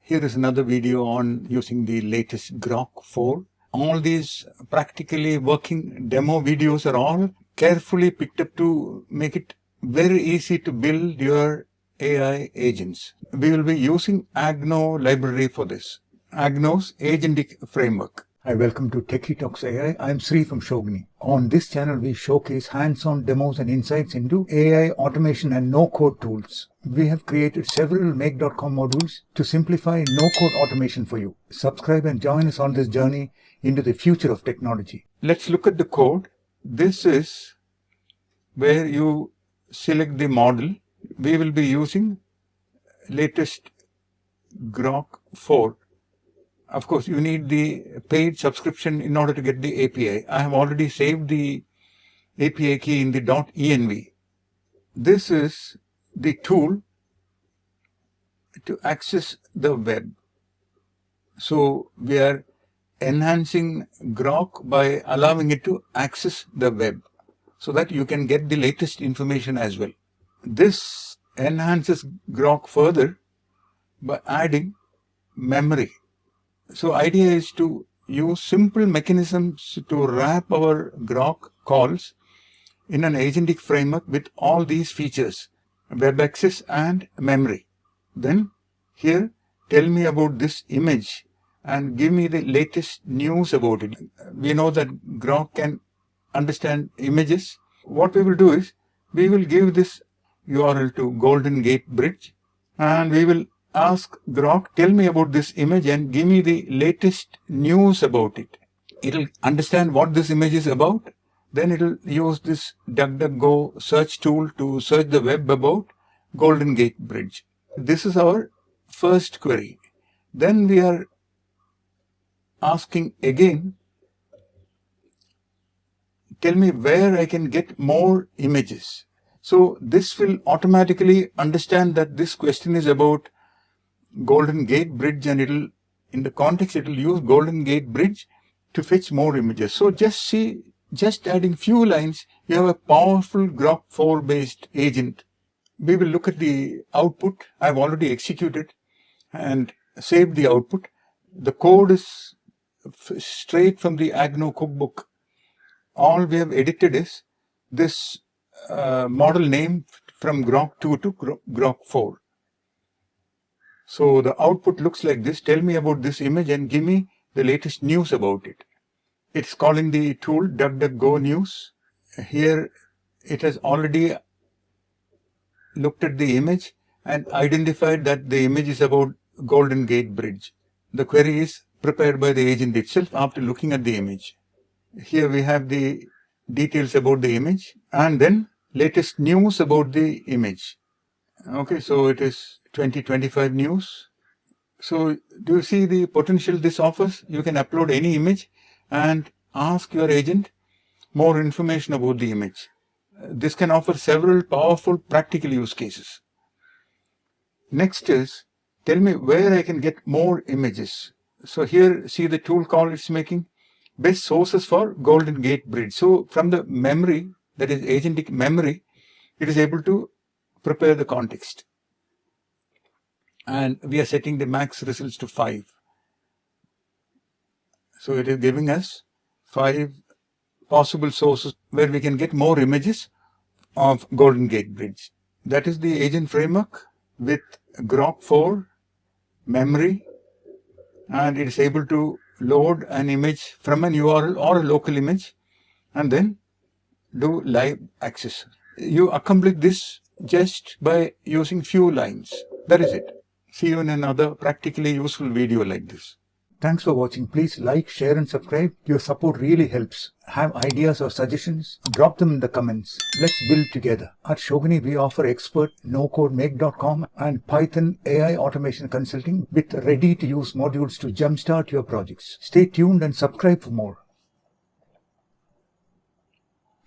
Here is another video on using the latest Grok4. All these practically working demo videos are all carefully picked up to make it very easy to build your AI agents. We will be using Agno library for this. Agno's agentic framework. Hi, welcome to Techie Talks AI. I'm Sri from Shogini. On this channel, we showcase hands-on demos and insights into AI automation and no-code tools. We have created several Make.com modules to simplify no-code automation for you. Subscribe and join us on this journey into the future of technology. Let's look at the code. This is where you select the model. We will be using latest Grok4. Of course, you need the paid subscription in order to get the API. I have already saved the API key in the .env. This is the tool to access the web. So we are enhancing Grok by allowing it to access the web so that you can get the latest information as well. This enhances Grok further by adding memory. So idea is to use simple mechanisms to wrap our Grok calls in an agentic framework with all these features, web access and memory. Then here, tell me about this image and give me the latest news about it. We know that Grok can understand images. What we will do is, we will give this URL to Golden Gate Bridge and we will ask Grok, tell me about this image and give me the latest news about it. It will understand what this image is about. Then it will use this DuckDuckGo search tool to search the web about Golden Gate Bridge. This is our first query. Then we are asking again, tell me where I can get more images. So this will automatically understand that this question is about Golden Gate Bridge and it'll, in the context, it will use Golden Gate Bridge to fetch more images. So just adding few lines, you have a powerful Grok4 based agent. We will look at the output. I've already executed and saved the output. The code is straight from the Agno cookbook. All we have edited is this model name from Grok2 to Grok4. So the output looks like this. Tell me about this image and give me the latest news about it. It's calling the tool DuckDuckGo News. Here it has already looked at the image and identified that the image is about Golden Gate Bridge. The query is prepared by the agent itself after looking at the image. Here we have the details about the image and then latest news about the image. Okay, so it is 2025 news. So do you see the potential this offers? You can upload any image and ask your agent more information about the image. This can offer several powerful practical use cases. Next is, tell me where I can get more images. So here, see the tool call it's making, best sources for Golden Gate Bridge. So from the memory, that is agentic memory, it is able to prepare the context. And we are setting the max results to 5. So it is giving us 5 possible sources where we can get more images of Golden Gate Bridge. That is the agent framework with Grok4 memory, and it is able to load an image from an URL or a local image and then do live access. You accomplish this just by using few lines. That is it. See you in another practically useful video like this. Thanks for watching. Please like, share and subscribe. Your support really helps. Have ideas or suggestions? Drop them in the comments. Let's build together. At Shogini, we offer expert no-code Make.com and Python AI automation consulting with ready-to-use modules to jumpstart your projects. Stay tuned and subscribe for more.